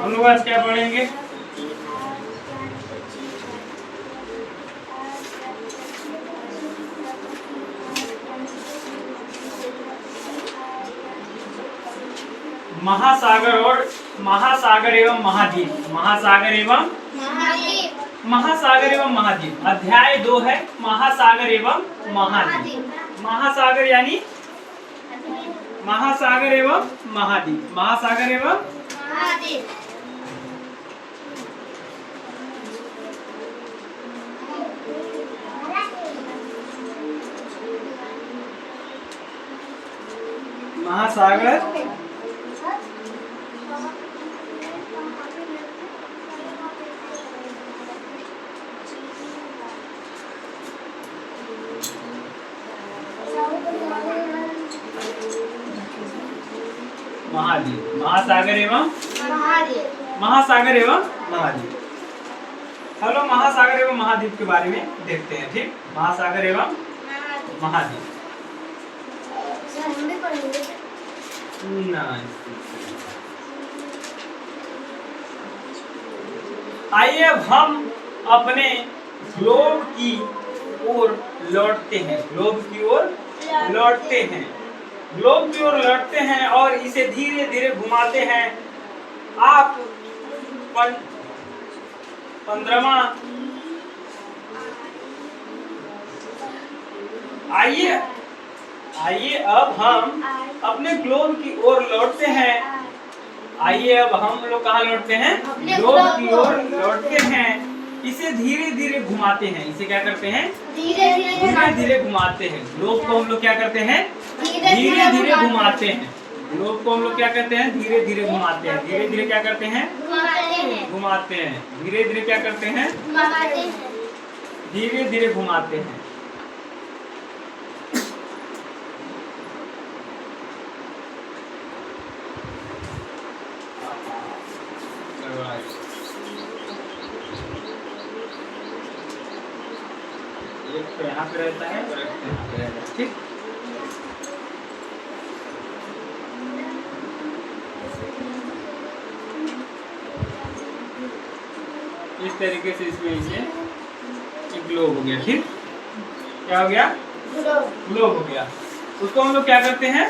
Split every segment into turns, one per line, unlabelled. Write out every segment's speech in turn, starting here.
हम लोग आज क्या पढ़ेंगे? महासागर और महासागर एवं महाद्वीप। महासागर एवं महाद्वीप। अध्याय 2 है महासागर एवं महाद्वीप। महासागर यानी महासागर एवं महाद्वीप। महासागर एवं महाद्वीप। महासागर महाद्वीप। महासागर एवं महासागर एवं महाद्वीप। चलो महासागर एवं महाद्वीप के बारे में देखते हैं। ठीक, महासागर एवं महाद्वीप। आइए अब हम अपने ग्लोब की ओर लौटते हैं। ग्लोब की ओर लौटते हैं। ग्लोब की ओर लौटते हैं और इसे धीरे धीरे घुमाते हैं। आप 15वां आइए अब हम अपने ग्लोब की ओर लौटते हैं। आइए अब हम लोग कहाँ लौटते हैं? ग्लोब की ओर लौटते हैं। इसे धीरे धीरे घुमाते हैं। इसे क्या करते हैं? धीरे धीरे घुमाते हैं। ग्लोब को हम लोग क्या करते हैं? धीरे धीरे घुमाते हैं। ग्लोब को हम लोग क्या करते हैं? धीरे धीरे घुमाते हैं। धीरे धीरे क्या करते हैं? घुमाते हैं। धीरे धीरे क्या करते हैं? धीरे धीरे घुमाते हैं। एक तो यहाँ पे रहता है और एक तो यहाँ पे रहता है। ठीक, इस तरीके से इसमें इसे एक ग्लोब हो गया। ठीक, क्या हो गया? ग्लोब हो गया। उसको हम लोग क्या करते हैं?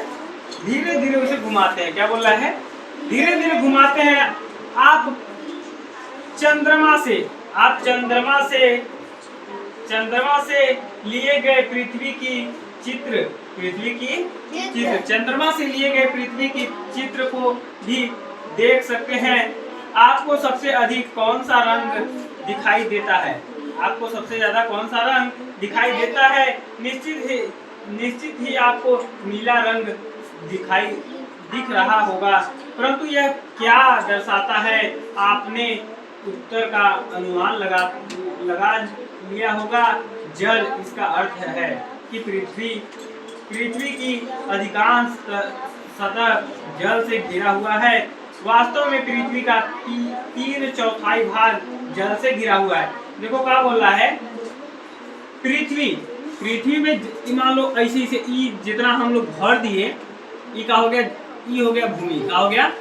धीरे धीरे उसे घुमाते हैं। क्या बोल रहा है? धीरे धीरे घुमाते हैं। आप चंद्रमा से लिए गए पृथ्वी की चित्र चंद्रमा से लिए गए पृथ्वी की चित्र को भी देख सकते हैं। आपको सबसे अधिक कौन सा रंग दिखाई देता है? आपको सबसे ज्यादा कौन सा रंग दिखाई देता है? निश्चित ही आपको नीला रंग दिख रहा होगा। परंतु यह क्या दर्शाता है? आपने उत्तर का अनुमान लगा लिया होगा। जल इसका अर्थ है कि पृथ्वी की अधिकांश सतह जल से घिरा हुआ है। वास्तव में पृथ्वी का 3/4 भाग जल से घिरा हुआ है। देखो क्या बोल रहा है? पृथ्वी में मान लो ऐसे ई जितना हम लोग भर दिए, ई का हो गया, ई हो गया भूमि। का हो गया?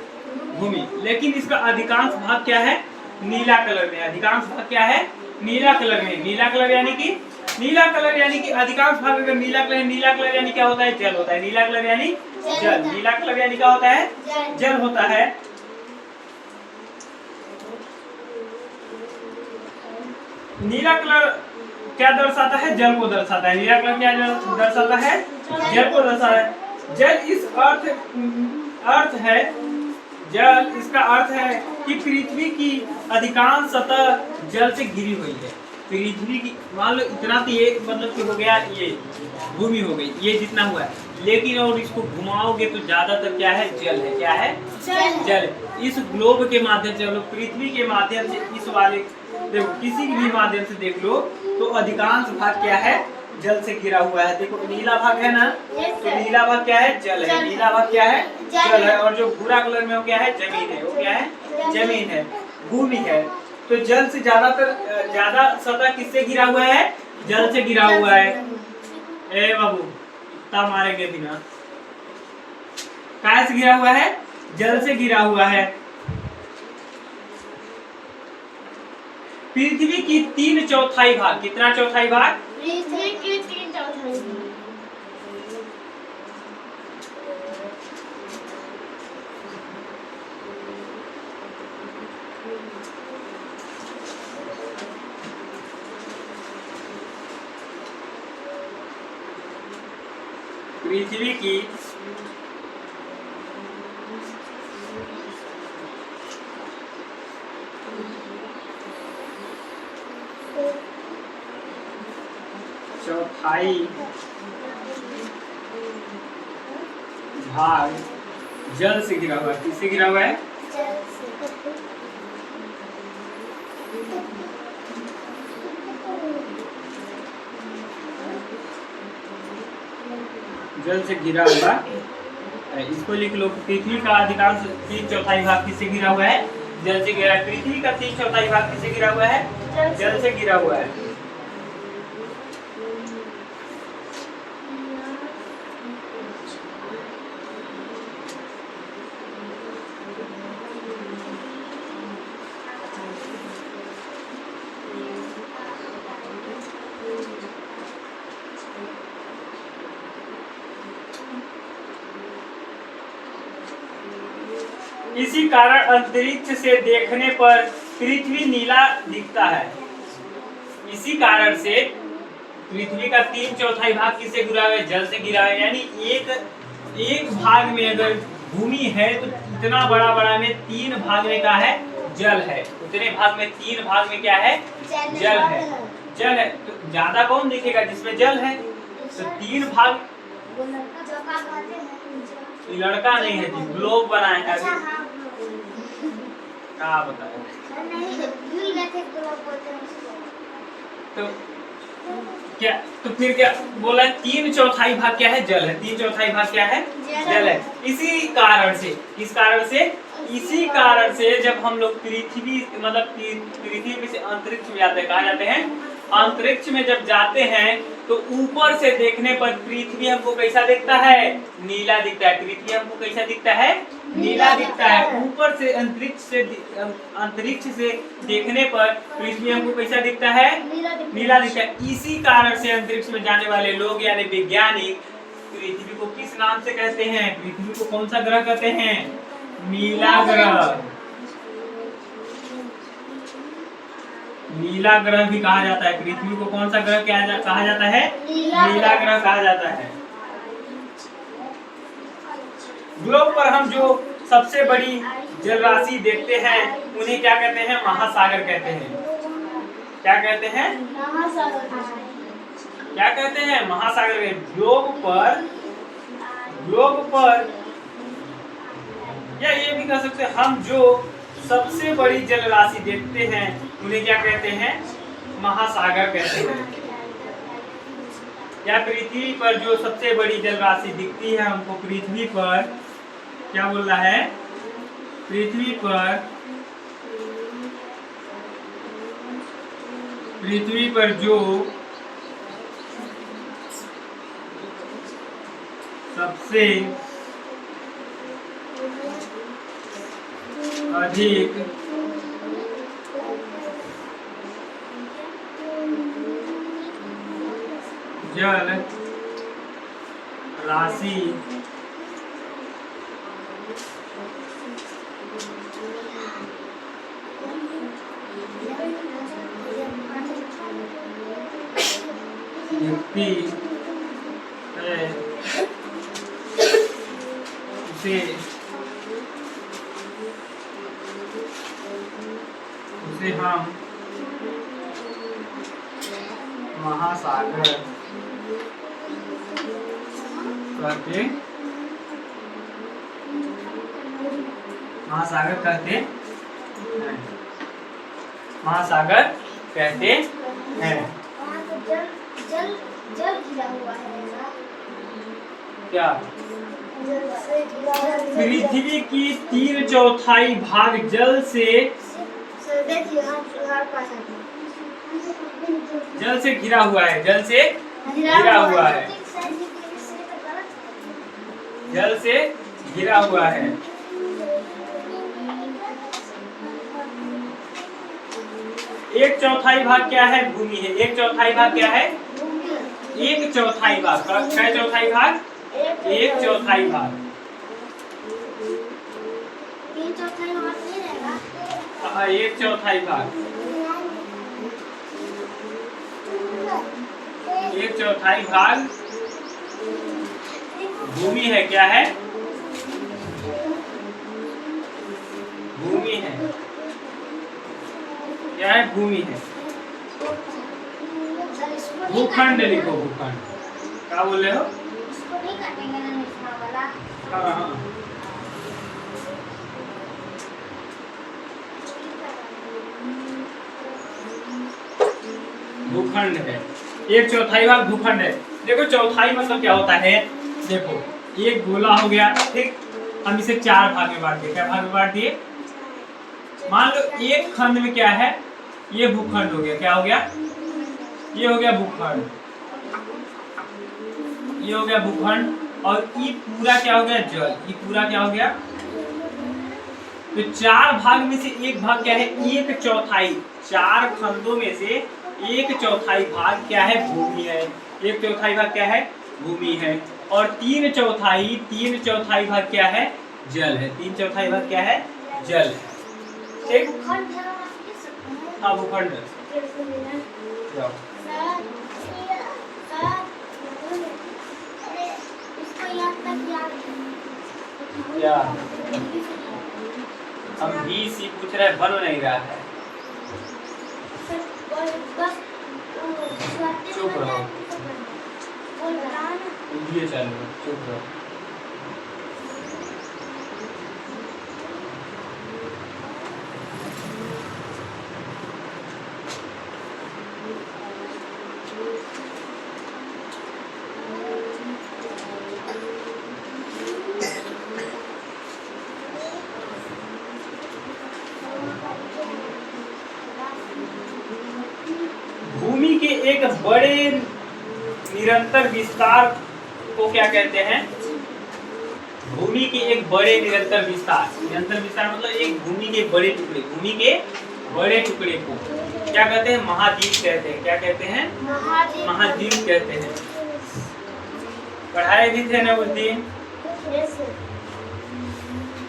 भूमि। लेकिन इसका अधिकांश भाग क्या है? नीला कलर में। अधिकांश भाग क्या है? नीला कलर में। नीला कलर यानी कि अधिकांश भाग अगर नीला कलर यानी क्या होता है? जल होता है। नीला कलर यानी जल। नीला कलर यानी क्या होता है? जल होता है। नीला कलर क्या दर्शाता है? जल को दर्शाता है। नीला कलर क्या दर्शाता है? जल को दर्शाता है। जल इस अर्थ है जल इसका अर्थ है कि पृथ्वी की अधिकांश सतह जल से घिरी हुई है। पृथ्वी की मान लो इतना तो ये मतलब कि हो गया, ये भूमि हो गई, ये जितना हुआ है। लेकिन और इसको घुमाओगे तो ज्यादातर क्या है? जल है। क्या है? जल। इस ग्लोब के माध्यम से, पृथ्वी के माध्यम से, इस वाले देखो किसी भी माध्यम से देख लो तो अधिकांश भाग क्या है? जल से घिरा हुआ है। देखो नीला भाग है ना, तो नीला भाग क्या है? जल है। नीला भाग क्या है? जल है। और जो भूरा कलर में वो क्या है? जमीन है। वो क्या है? जमीन है, भूमि है। तो जल से ज्यादा सतह किससे घिरा हुआ है? जल से घिरा हुआ है। ए बाबू तब मारेंगे बिना। काय से घिरा हुआ है? जल से घिरा हुआ है। पृथ्वी की 3/4 भाग, कितना चौथाई भाग?
पृथ्वी की 3/4 भाग।
पृथ्वी की 1/4 भाग जल से घिरा हुआ है। किससे घिरा हुआ है? जल से घिरा हुआ। इसको लिख लो। पृथ्वी का अधिकांश 3/4 भाग किससे घिरा हुआ है? जल से घिरा है। पृथ्वी का 3/4 भाग किससे घिरा हुआ है? जल से घिरा हुआ है। इसी कारण अंतरिक्ष से देखने पर पृथ्वी नीला दिखता है। इसी कारण से पृथ्वी का 3/4 भाग किससे घिरा हुआ है? जल से घिरा हुआ है। यानी एक भाग में अगर भूमि है तो इतना बड़ा बड़ा में 3 भाग में क्या है? जल है। उतने भाग में 3 भाग में क्या है? जल है। जल है तो ज्यादा कौन दिखेगा? जिसमें जल है। तो 3 भाग। लड़का नहीं है जी, ग्लोब बनाए हैं। क्या बताया? तो क्या, तो फिर क्या बोला? 3/4 भाग क्या है? जल है। 3/4 भाग क्या है? जल है। इसी कारण से, किस कारण से? इसी कारण से जब हम लोग पृथ्वी मतलब पृथ्वी से अंतरिक्ष में जाते हैं, कहाँ जाते हैं? अंतरिक्ष में जब जाते हैं तो ऊपर से देखने पर पृथ्वी हमको कैसा दिखता है? नीला दिखता है। पृथ्वी हमको कैसा दिखता है? नीला दिखता है। ऊपर से अंतरिक्ष से देखने पर पृथ्वी हमको कैसा दिखता है? नीला दिखता है। इसी कारण से अंतरिक्ष में जाने वाले लोग यानी वैज्ञानिक पृथ्वी को किस नाम से कहते हैं? पृथ्वी को कौन सा ग्रह कहते हैं? नीला ग्रह। नीला ग्रह भी कहा जाता है। पृथ्वी को कौन सा ग्रह कहा जाता है? नीला ग्रह कहा जाता है। ग्लोब पर हम जो सबसे बड़ी जलराशि देखते हैं उन्हें क्या कहते हैं? महासागर कहते हैं। क्या कहते हैं?
महासागर।
क्या कहते हैं? महासागर। ग्लोब पर या ये भी कह सकते हैं, हम जो सबसे बड़ी जलराशि देखते हैं उन्हें क्या कहते हैं? महासागर कहते हैं। या पृथ्वी पर जो सबसे बड़ी जलराशि दिखती है हमको, पृथ्वी पर क्या बोल रहा है? पृथ्वी पर जो सबसे अधिक जल राशि दिखती है उसे हम महासागर कहते हैं। महासागर कहते हैं।
जल घिरा हुआ है
क्या? पृथ्वी की 3/4 भाग जल से घिरा हुआ है। जल से घिरा हुआ है। जल से घिरा हुआ है। एक चौथाई भाग क्या है? भूमि है। एक चौथाई भाग क्या है? एक चौथाई भाग। क्या चौथाई भाग? एक चौथाई भाग।
तीन चौथाई भाग नहीं रहेगा।
हाँ, एक चौथाई भाग। एक चौथाई भाग भूमि है। क्या है? भूमि है। क्या है? भूमि है। भूखंड लिखो, भूखंड। क्या बोल रहे हो?
इसको नहीं काटेंगे ना निचला वाला।
हाँ हाँ, भूखंड है। एक चौथाई भाग भूखंड है। देखो चौथाई मतलब क्या होता है? देखो एक गोला हो गया, ठीक। हम इसे 4 भाग में बांट दिए। क्या भाग में बांट दिए? मान लो एक खंड में क्या है? ये भूखंड हो गया। क्या हो गया? ये हो गया भूखंड। ये हो गया भूखंड। और ये पूरा क्या हो गया? जल। ये पूरा क्या हो गया? तो 4 भाग में से एक भाग क्या है? एक चौथाई। 4 खंडों में से एक चौथाई भाग क्या है? भूमि है। एक चौथाई भाग क्या है? भूमि है। और 3 चौथाई भाग क्या है? जल है। 3 चौथाई भाग क्या है? जल है। ठीक।
भूखंड है, आप लिख सकते हैं।
हाँ, भूखंड है। जाओ।
अरे इसको याद तक याद
क्या? हम भी सी पूछ रहे, बन नहीं रहा है। चुप रहो। ये चलो, चुप रहो। भूमि के एक बड़े निरंतर विस्तार को क्या कहते हैं? भूमि के एक बड़े निरंतर विस्तार। निरंतर विस्तार मतलब एक भूमि के बड़े टुकड़े। भूमि के बड़े टुकड़े को क्या कहते हैं? महाद्वीप कहते हैं। क्या कहते हैं? महाद्वीप कहते हैं। पढ़ाए भी थे ना उस दिन।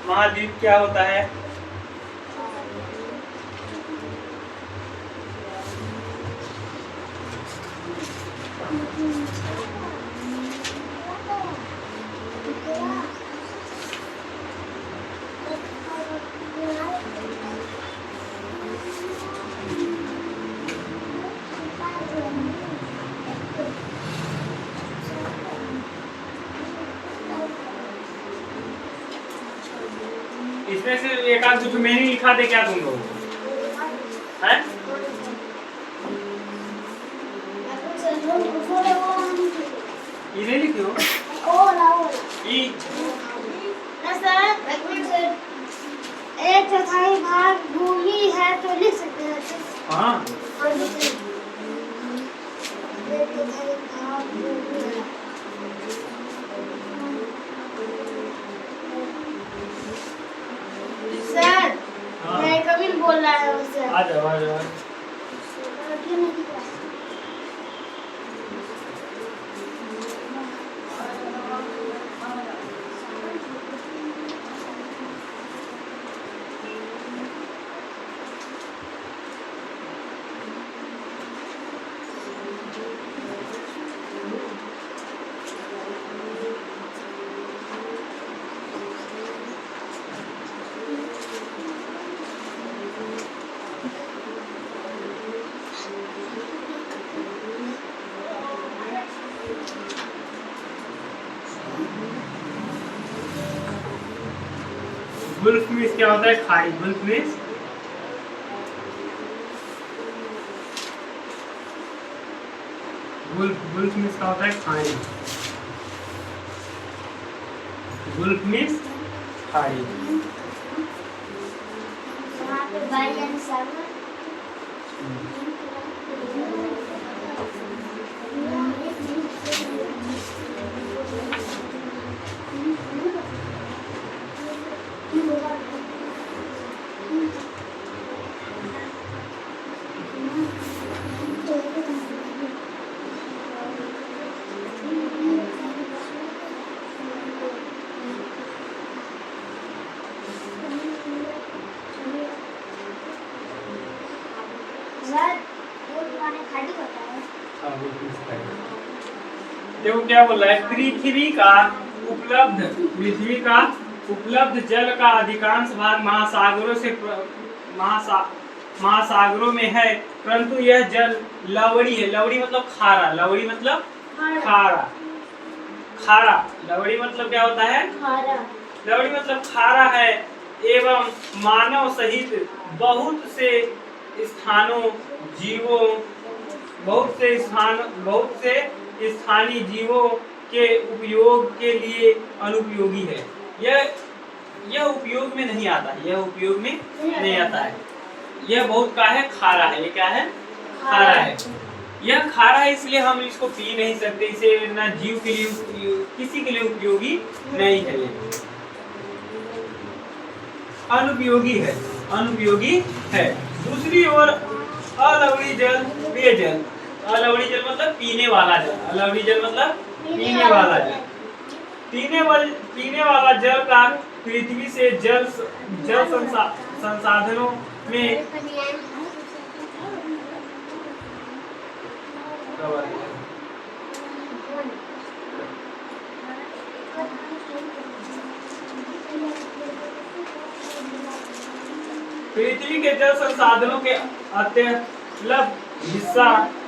महाद्वीप क्या होता है? इसमें से एक आध कुछ मैंने लिखा दे क्या तुम लोग हैं? ये नहीं लिखे हो?
एक चौथाई भाग भूमि है तो लिख सकते हैं।
हाँ,
एक चौथाई भाग भूमि है। सर,
हाँ।
मैं कविन बोल रहा है उससे।
आ जाओ, आ जाओ। गुल्फ मीन्स क्या होता है? खाड़ी। गुल्फ मीन्स गुल्फ मीन्स क्या होता है? खाड़ी। गुल्फ मीन्स खाड़ी।
यहाँ पे बाई एंड सेवन।
देखो क्या बोल रहा है, पृथ्वी का उपलब्ध जल का अधिकांश भाग महासागरों में है, परंतु यह जल लवणी है। लवणी मतलब खारा, लवणी मतलब खारा, खारा, लवणी मतलब क्या होता है,
खारा,
लवणी मतलब खारा है, एवं मानव सहित बहुत से स्थानीय जीवों के उपयोग के लिए अनुपयोगी है। यह उपयोग में नहीं आता है, यह उपयोग में नहीं आता है। यह बहुत का है, खारा है। ये क्या है, खारा है। यह खारा है इसलिए हम इसको पी नहीं सकते, इसे ना जीव के लिए किसी के लिए उपयोगी नहीं है, अनुपयोगी है, अनुपयोगी है। दूसरी ओर अलवणी जल पेयजल, अलवणी जल मतलब पीने वाला जल, अलवणी जल मतलब पीने वाला जल, पीने वाला जल का पृथ्वी से जल संसाधनों में पृथ्वी के जल संसाधनों के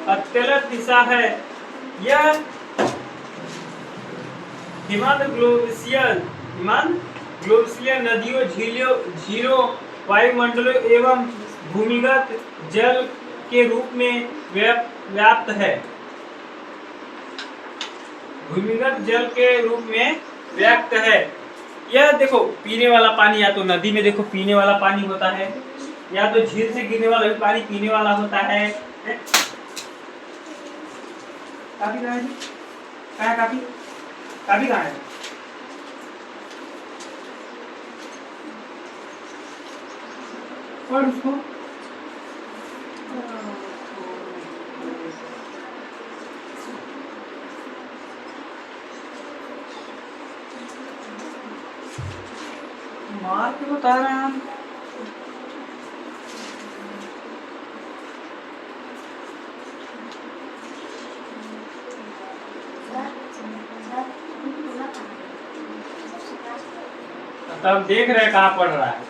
अत्यल्प हिस्सा है। यह हिमनद ग्लोशियल नदियों, झीलों, वायुमंडलों एवं भूमिगत जल के रूप में व्याप्त है, भूमिगत जल के रूप में व्याप्त है। यह देखो पीने वाला पानी, या तो नदी में देखो पीने वाला पानी होता है, या तो झील से गिरने वाला भी पानी पीने वाला होता है। काफी कहाँ है जी? कहाँ है काफी? काफी कहाँ है? और उसको मार के बता रहे हैं हम। तब देख रहे हैं कहाँ पढ़ रहा है,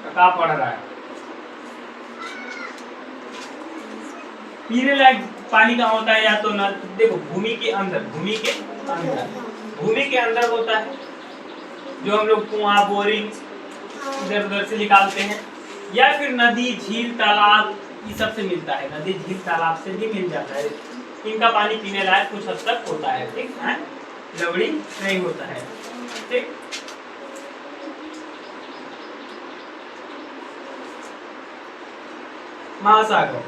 कहाँ पढ़ रहा है। पीने लायक पानी कहाँ होता है, या तो न देखो भूमि के अंदर होता है, जो हम लोग कुआं, बोरिंग इधर उधर से निकालते हैं, या फिर नदी, झील, तालाब ये सब से मिलता है। नदी, झील, तालाब से भी मिल जाता है। इनका पानी पीने लायक कुछ हद तक होता है, ठीक है, लवणी नहीं होता है, ठीक। महासागर,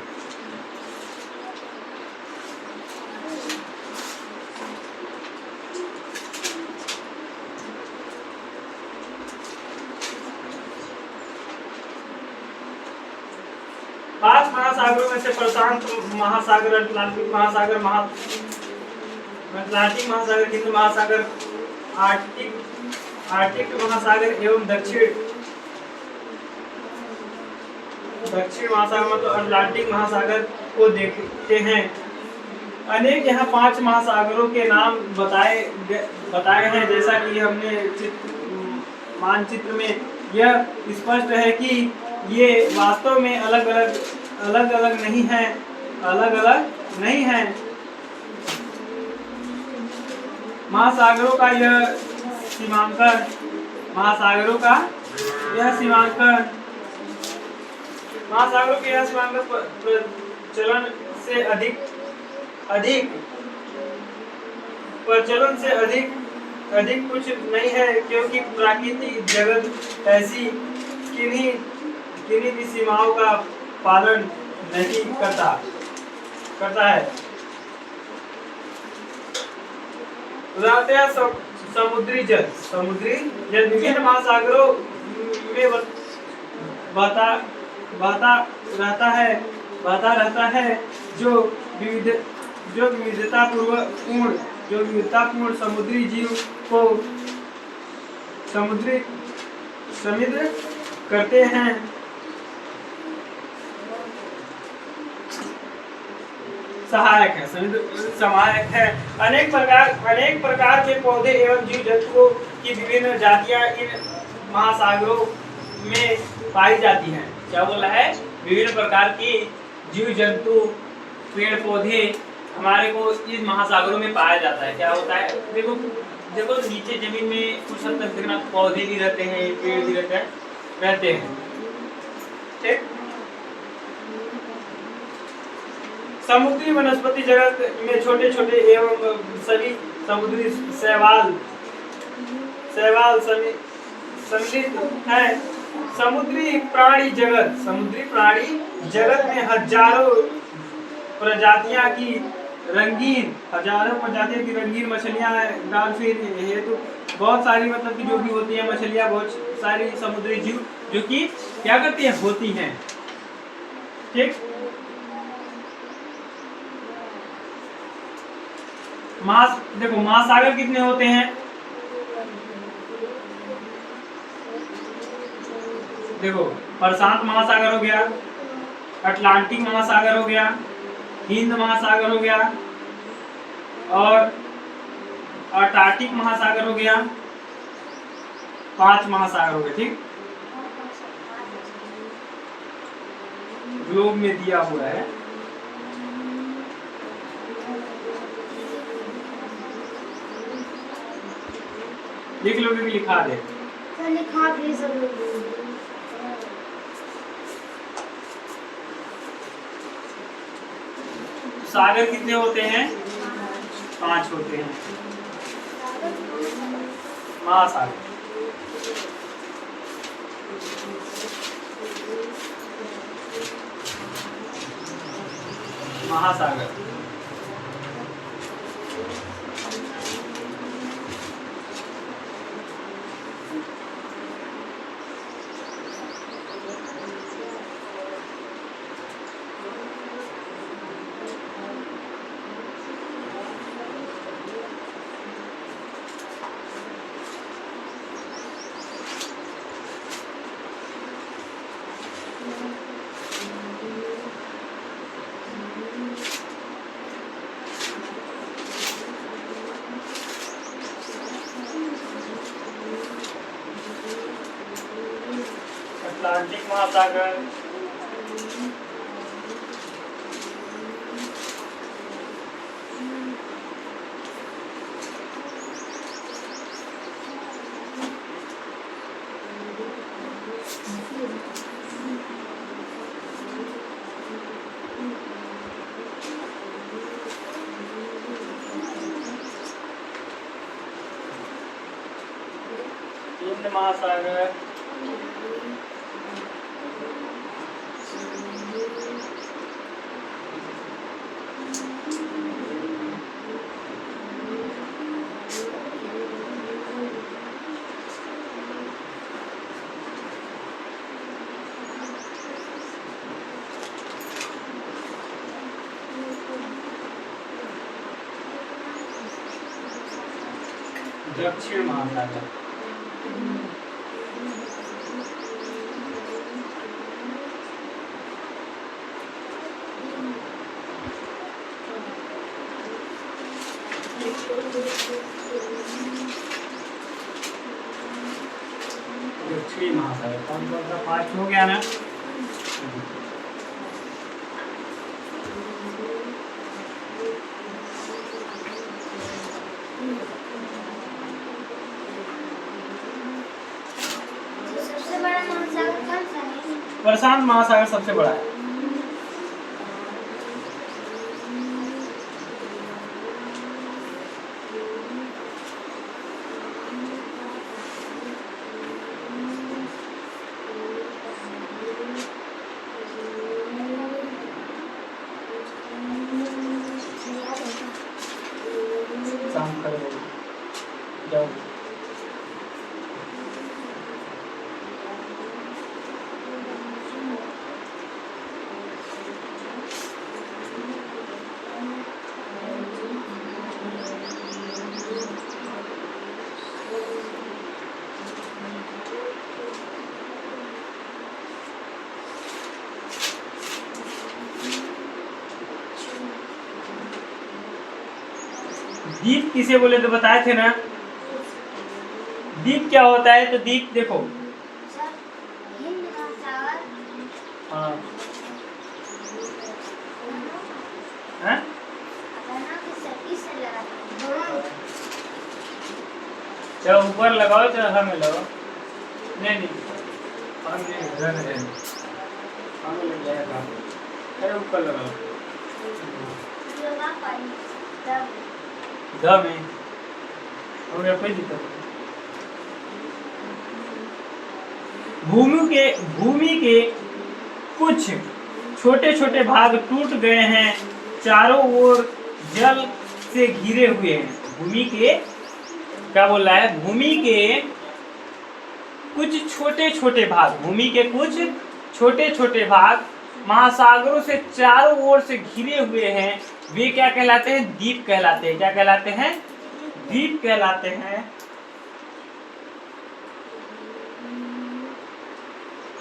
पांच महासागरों में से प्रशांत महासागर, अटलांटिक महासागर, अटलांटिक महासागर, हिंद महासागर, आर्कटिक महासागर एवं दक्षिण महासागर मतलब अटलांटिक महासागर को देखते हैं। अनेक यहाँ 5 महासागरों के नाम बताए हैं। जैसा कि हमने मानचित्र में यह स्पष्ट है कि ये वास्तव में अलग अलग नहीं है। महासागरों का यह सीमांकन महासागरों के यह सीमांकन प्रचलन से अधिक कुछ नहीं है, क्योंकि प्राकृतिक जगत ऐसी किन्हीं भी सीमाओं का पालन नहीं करता है। समुद्री जल विभिन्न महासागरों में बहता रहता है, जो विविधतापूर्ण समुद्री जीव को समृद्ध करते हैं। सहायक है, समुद्र सहायक है। अनेक प्रकार के पौधे एवं जीव जंतुओं की विभिन्न जातियां इन महासागरों में पाई जाती हैं। क्या बोला है? विभिन्न प्रकार की जीव जंतु पेड़ पौधे हमारे को इस महासागरों में पाया जाता है। क्या होता है? देखो देखो नीचे जमीन में कुछ हद तक देखना पौधे भी रहते हैं, पेड़ भी रहते हैं। ठीक। समुद्री वनस्पति जगत में छोटे छोटे एवं सभी समुद्री शैवाल सम्मिलित है। समुद्री प्राणी जगत में हजारों प्रजातियां की रंगीन मछलियां, डॉल्फिन हेतु बहुत सारी मतलब कि जो भी होती है मछलियां, बहुत सारी समुद्री जीव जो कि क्या करती हैं? होती हैं। ठीक। देखो महासागर कितने होते हैं? देखो प्रशांत महासागर हो गया, अटलांटिक महासागर हो गया, हिंद महासागर हो गया और अंटार्कटिक महासागर हो गया। 5 महासागर हो गए। ठीक। ग्लोब में दिया हुआ है। लिख लो कि लिखा दे।
लिखा दे सब।
सागर कितने होते हैं? 5 होते हैं महासागर। अटलांटिक महासागर, हिंद महासागर, दक्षिण महासागर, दक्षिणी महासागर। कौन कौन सा 5 हो गया ना?
सबसे बड़ा महासागर कौन सा है?
प्रशांत महासागर सबसे बड़ा है। शाम कर दो, जाओ। दीप किसे बोले तो बताए थे ना। दीप क्या होता है, तो दीप देखो,
सर हिंद महासागर
हाँ हैं?
बना के सर इसे लगा
चाहे ऊपर लगाओ चाहे हमें लगाओ, नहीं नहीं हम नहीं, घर में रहने हमें लग जाएगा, अरे ऊपर लगाओ
लगा पानी तब
दम है, हमें कोई दिक्कत नहीं। भूमि के कुछ छोटे छोटे भाग टूट गए हैं, चारों ओर जल से घिरे हुए हैं। भूमि के क्या बोल रहा है, भूमि के कुछ छोटे छोटे भाग, भूमि के कुछ छोटे छोटे भाग महासागरों से चारों ओर से घिरे हुए हैं, वे क्या कहलाते हैं, द्वीप कहलाते हैं। क्या कहलाते हैं, द्वीप कहलाते हैं।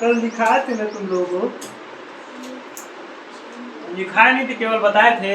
कल दिखाए थे ना तुम लोगों को, दिखाए नहीं थे, केवल बताए थे।